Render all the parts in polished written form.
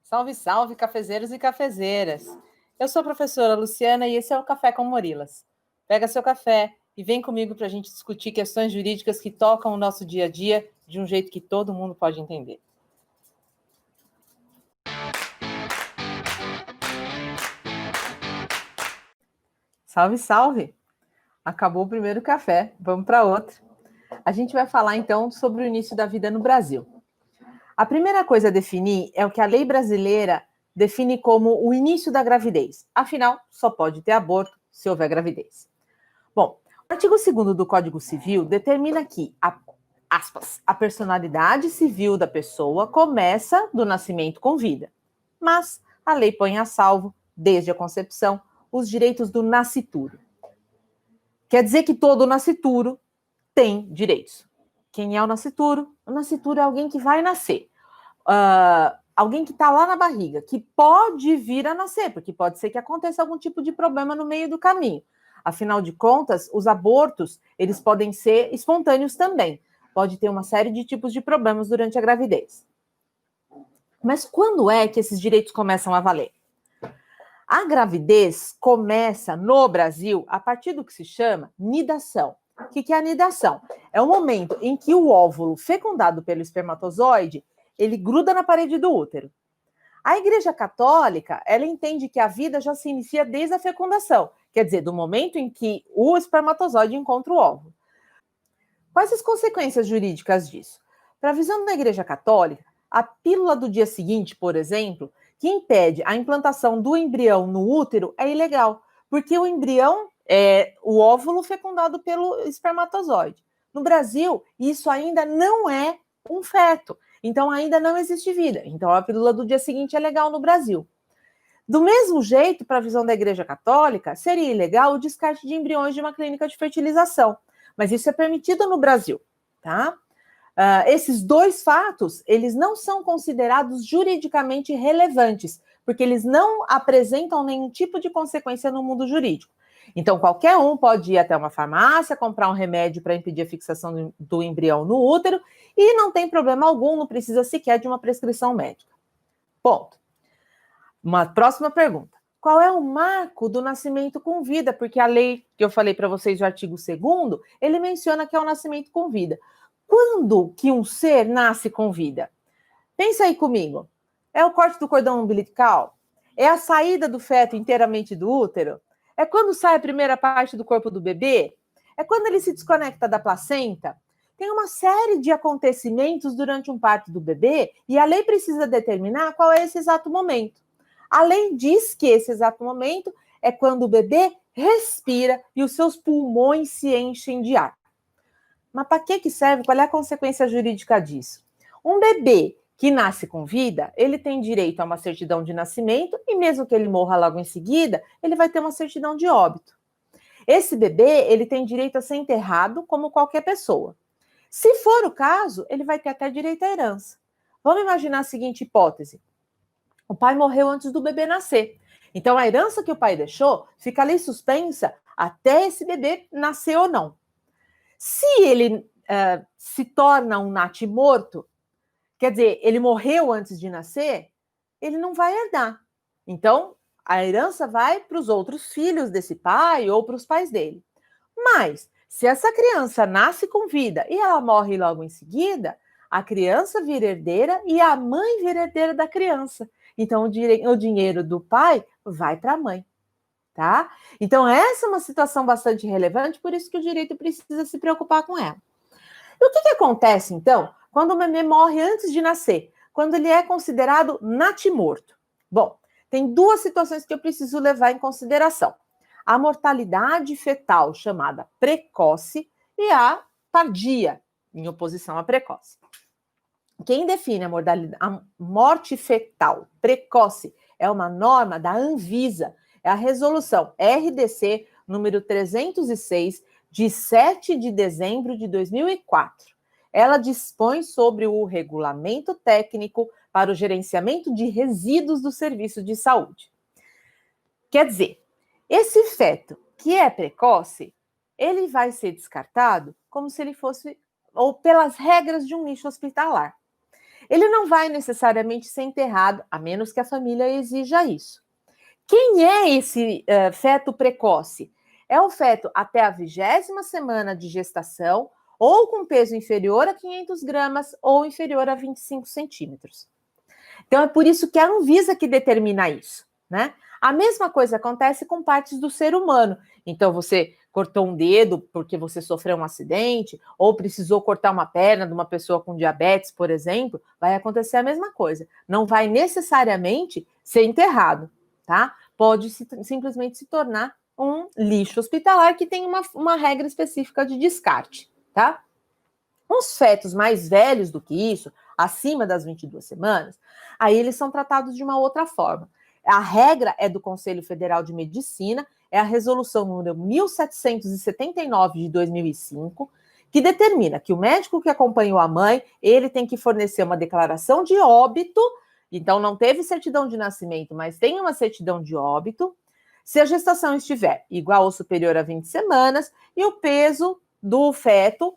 Salve, salve, cafezeiros e cafezeiras! Eu sou a professora Luciana e esse é o Café com Morilas. Pega seu café e vem comigo para a gente discutir questões jurídicas que tocam o nosso dia a dia de um jeito que todo mundo pode entender. Salve, salve! Acabou o primeiro café, vamos para outro. A gente vai falar então sobre o início da vida no Brasil. A primeira coisa a definir é o que a lei brasileira define como o início da gravidez. Afinal, só pode ter aborto se houver gravidez. Bom, o artigo 2º do Código Civil determina que, a personalidade civil da pessoa começa do nascimento com vida. Mas a lei põe a salvo, desde a concepção, os direitos do nascituro. Quer dizer que todo nascituro tem direitos. Quem é o nascituro? O nascituro é alguém que vai nascer. Alguém que está lá na barriga, que pode vir a nascer, porque pode ser que aconteça algum tipo de problema no meio do caminho. Afinal de contas, os abortos, eles podem ser espontâneos também. Pode ter uma série de tipos de problemas durante a gravidez. Mas quando é que esses direitos começam a valer? A gravidez começa no Brasil a partir do que se chama nidação. O que é a nidação? É o momento em que o óvulo fecundado pelo espermatozoide, ele gruda na parede do útero. A Igreja Católica, ela entende que a vida já se inicia desde a fecundação, quer dizer, do momento em que o espermatozoide encontra o óvulo. Quais as consequências jurídicas disso? Para a visão da Igreja Católica, a pílula do dia seguinte, por exemplo, que impede a implantação do embrião no útero é ilegal, porque o embrião é o óvulo fecundado pelo espermatozoide. No Brasil, isso ainda não é um feto, então ainda não existe vida. Então a pílula do dia seguinte é legal no Brasil. Do mesmo jeito, para a visão da Igreja Católica, seria ilegal o descarte de embriões de uma clínica de fertilização, mas isso é permitido no Brasil, tá? Esses dois fatos, eles não são considerados juridicamente relevantes, porque eles não apresentam nenhum tipo de consequência no mundo jurídico. Então, qualquer um pode ir até uma farmácia, comprar um remédio para impedir a fixação do embrião no útero e não tem problema algum, não precisa sequer de uma prescrição médica. Ponto. Uma próxima pergunta. Qual é o marco do nascimento com vida? Porque a lei que eu falei para vocês, o artigo 2º, ele menciona que é o nascimento com vida. Quando que um ser nasce com vida? Pensa aí comigo. É o corte do cordão umbilical? É a saída do feto inteiramente do útero? É quando sai a primeira parte do corpo do bebê? É quando ele se desconecta da placenta? Tem uma série de acontecimentos durante um parto do bebê e a lei precisa determinar qual é esse exato momento. A lei diz que esse exato momento é quando o bebê respira e os seus pulmões se enchem de ar. Mas para que serve? Qual é a consequência jurídica disso? Um bebê que nasce com vida, ele tem direito a uma certidão de nascimento e mesmo que ele morra logo em seguida, ele vai ter uma certidão de óbito. Esse bebê, ele tem direito a ser enterrado como qualquer pessoa. Se for o caso, ele vai ter até direito à herança. Vamos imaginar a seguinte hipótese. O pai morreu antes do bebê nascer. Então, a herança que o pai deixou fica ali suspensa até esse bebê nascer ou não. Se ele se torna um natimorto, quer dizer, ele morreu antes de nascer, ele não vai herdar. Então, a herança vai para os outros filhos desse pai ou para os pais dele. Mas, se essa criança nasce com vida e ela morre logo em seguida, a criança vira herdeira e a mãe vira herdeira da criança. Então, o dinheiro do pai vai para a mãe. Tá? Então, essa é uma situação bastante relevante, por isso que o direito precisa se preocupar com ela. E o que acontece, então, quando o bebê morre antes de nascer? Quando ele é considerado natimorto? Bom, tem duas situações que eu preciso levar em consideração. A mortalidade fetal, chamada precoce, e a tardia, em oposição à precoce. Quem define a morte fetal precoce é uma norma da Anvisa, é a resolução RDC número 306, de 7 de dezembro de 2004. Ela dispõe sobre o regulamento técnico para o gerenciamento de resíduos do serviço de saúde. Quer dizer, esse feto que é precoce, ele vai ser descartado como se ele fosse, ou pelas regras de um nicho hospitalar. ele não vai necessariamente ser enterrado, a menos que a família exija isso. Quem é esse feto precoce? É o feto até a 20ª semana de gestação, ou com peso inferior a 500 gramas ou inferior a 25 centímetros. Então, é por isso que é a Anvisa que determina isso, né? A mesma coisa acontece com partes do ser humano. Então, você cortou um dedo porque você sofreu um acidente, ou precisou cortar uma perna de uma pessoa com diabetes, por exemplo, vai acontecer a mesma coisa. Não vai necessariamente ser enterrado, tá? Pode simplesmente se tornar um lixo hospitalar que tem uma regra específica de descarte, tá? Os fetos mais velhos do que isso, acima das 22 semanas, aí eles são tratados de uma outra forma. A regra é do Conselho Federal de Medicina, é a resolução número 1779 de 2005, que determina que o médico que acompanhou a mãe, ele tem que fornecer uma declaração de óbito, então não teve certidão de nascimento, mas tem uma certidão de óbito, se a gestação estiver igual ou superior a 20 semanas e o peso do feto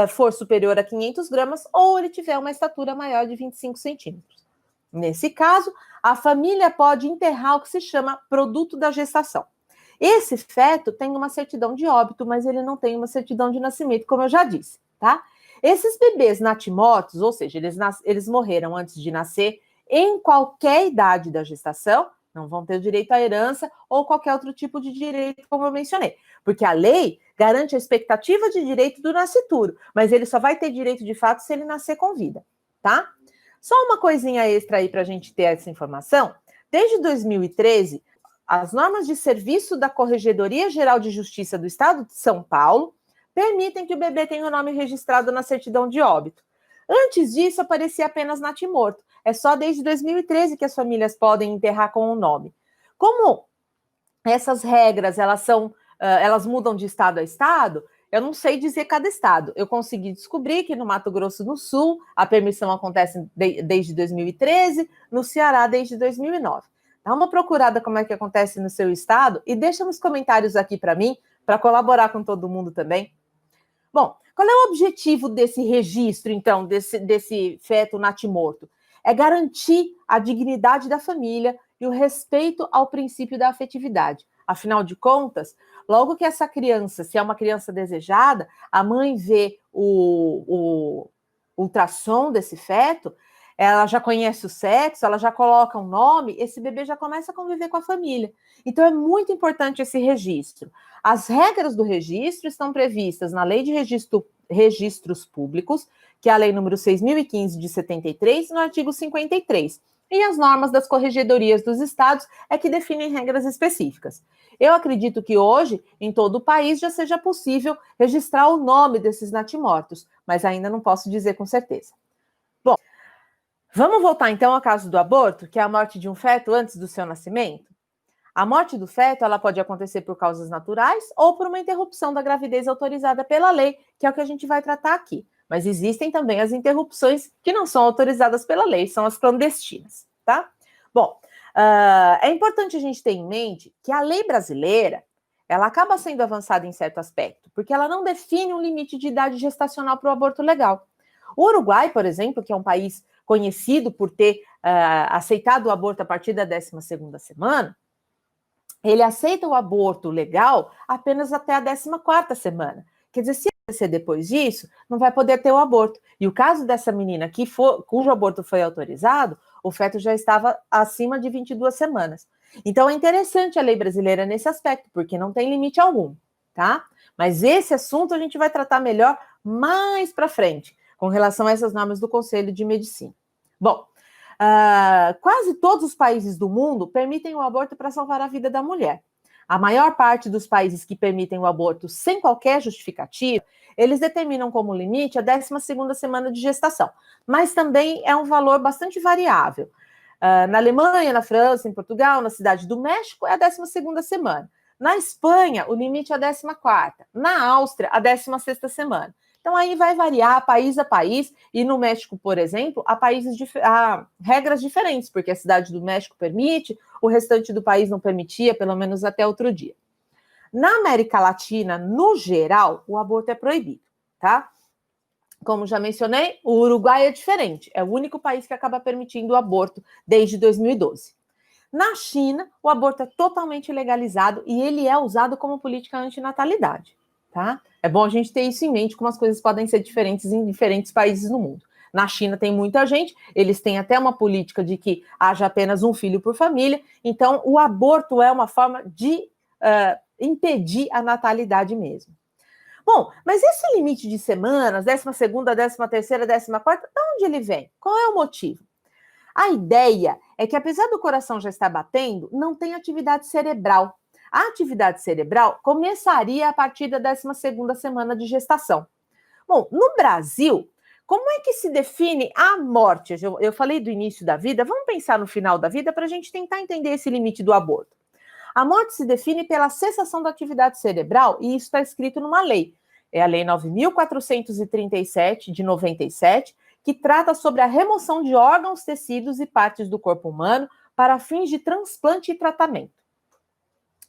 for superior a 500 gramas ou ele tiver uma estatura maior de 25 centímetros. Nesse caso, a família pode enterrar o que se chama produto da gestação. Esse feto tem uma certidão de óbito, mas ele não tem uma certidão de nascimento, como eu já disse, tá? Esses bebês natimortos, ou seja, eles morreram antes de nascer, em qualquer idade da gestação, não vão ter direito à herança ou qualquer outro tipo de direito, como eu mencionei. Porque a lei garante a expectativa de direito do nascituro, mas ele só vai ter direito de fato se ele nascer com vida, tá? Só uma coisinha extra aí para a gente ter essa informação. Desde 2013, as normas de serviço da Corregedoria Geral de Justiça do Estado de São Paulo permitem que o bebê tenha o nome registrado na certidão de óbito. Antes disso, aparecia apenas natimorto. É só desde 2013 que as famílias podem enterrar com o nome. Como essas regras, elas mudam de estado a estado, eu não sei dizer cada estado. Eu consegui descobrir que no Mato Grosso do Sul a permissão acontece desde 2013, no Ceará desde 2009. Dá uma procurada como é que acontece no seu estado e deixa nos comentários aqui para mim, para colaborar com todo mundo também. Bom, qual é o objetivo desse registro, então, desse feto natimorto? É garantir a dignidade da família e o respeito ao princípio da afetividade. Afinal de contas, logo que essa criança, se é uma criança desejada, a mãe vê o ultrassom desse feto, ela já conhece o sexo, ela já coloca um nome, esse bebê já começa a conviver com a família. Então, é muito importante esse registro. As regras do registro estão previstas na Lei de Registros Públicos, que é a Lei número 6.015 de 73, no artigo 53. E as normas das corregedorias dos estados é que definem regras específicas. Eu acredito que hoje, em todo o país, já seja possível registrar o nome desses natimortos, mas ainda não posso dizer com certeza. Bom, vamos voltar então ao caso do aborto, que é a morte de um feto antes do seu nascimento? A morte do feto, ela pode acontecer por causas naturais ou por uma interrupção da gravidez autorizada pela lei, que é o que a gente vai tratar aqui. Mas existem também as interrupções que não são autorizadas pela lei, são as clandestinas, tá? Bom, é importante a gente ter em mente que a lei brasileira, ela acaba sendo avançada em certo aspecto, porque ela não define um limite de idade gestacional para o aborto legal. O Uruguai, por exemplo, que é um país conhecido por ter aceitado o aborto a partir da 12ª semana, ele aceita o aborto legal apenas até a 14ª semana. Quer dizer, se acontecer depois disso, não vai poder ter o aborto. E o caso dessa menina cujo aborto foi autorizado, o feto já estava acima de 22 semanas. Então, é interessante a lei brasileira nesse aspecto, porque não tem limite algum, tá? Mas esse assunto a gente vai tratar melhor mais para frente, com relação a essas normas do Conselho de Medicina. Bom, quase todos os países do mundo permitem o aborto para salvar a vida da mulher. A maior parte dos países que permitem o aborto sem qualquer justificativa, eles determinam como limite a 12ª semana de gestação, mas também é um valor bastante variável. Na Alemanha, na França, em Portugal, na Cidade do México, é a 12ª semana. Na Espanha, o limite é a 14ª. Na Áustria, a 16ª semana. Então, aí vai variar país a país, e no México, por exemplo, há regras diferentes, porque a Cidade do México permite, o restante do país não permitia, pelo menos até outro dia. Na América Latina, no geral, o aborto é proibido, tá? Como já mencionei, o Uruguai é diferente, é o único país que acaba permitindo o aborto desde 2012. Na China, o aborto é totalmente legalizado e ele é usado como política antinatalidade, tá? É bom a gente ter isso em mente, como as coisas podem ser diferentes em diferentes países no mundo. Na China tem muita gente, eles têm até uma política de que haja apenas um filho por família, então o aborto é uma forma de impedir a natalidade mesmo. Bom, mas esse limite de semanas, 12ª, 13ª, 14ª, de onde ele vem? Qual é o motivo? A ideia é que, apesar do coração já estar batendo, não tem atividade cerebral. A atividade cerebral começaria a partir da 12ª semana de gestação. Bom, no Brasil, como é que se define a morte? Eu falei do início da vida, vamos pensar no final da vida para a gente tentar entender esse limite do aborto. A morte se define pela cessação da atividade cerebral e isso está escrito numa lei. É a Lei 9.437, de 97, que trata sobre a remoção de órgãos, tecidos e partes do corpo humano para fins de transplante e tratamento.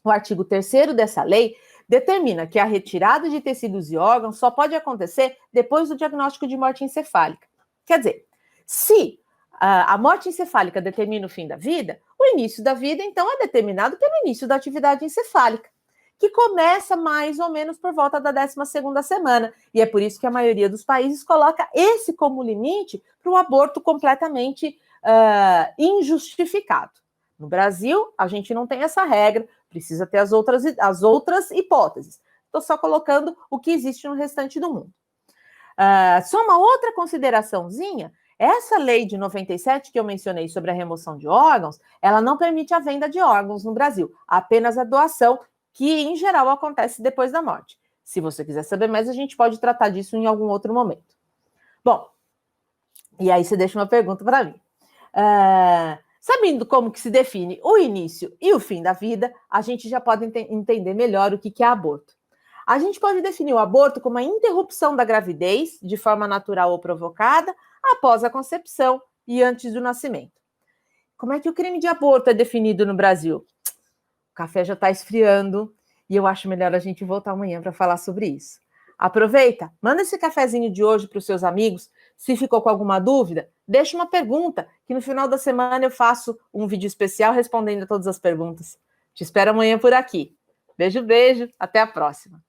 O artigo 3º dessa lei determina que a retirada de tecidos e órgãos só pode acontecer depois do diagnóstico de morte encefálica. Quer dizer, se a morte encefálica determina o fim da vida, o início da vida, então, é determinado pelo início da atividade encefálica, que começa mais ou menos por volta da 12ª semana. E é por isso que a maioria dos países coloca esse como limite para o aborto completamente injustificado. No Brasil, a gente não tem essa regra, precisa ter as outras hipóteses. Estou só colocando o que existe no restante do mundo. Só uma outra consideraçãozinha, essa lei de 97 que eu mencionei sobre a remoção de órgãos, ela não permite a venda de órgãos no Brasil, apenas a doação, que em geral acontece depois da morte. Se você quiser saber mais, a gente pode tratar disso em algum outro momento. Bom, e aí você deixa uma pergunta para mim. Sabendo como que se define o início e o fim da vida, a gente já pode entender melhor o que é aborto. A gente pode definir o aborto como a interrupção da gravidez, de forma natural ou provocada, após a concepção e antes do nascimento. Como é que o crime de aborto é definido no Brasil? O café já está esfriando e eu acho melhor a gente voltar amanhã para falar sobre isso. Aproveita, manda esse cafezinho de hoje para os seus amigos. Se ficou com alguma dúvida, deixa uma pergunta, que no final da semana eu faço um vídeo especial respondendo a todas as perguntas. Te espero amanhã por aqui. Beijo, beijo, até a próxima.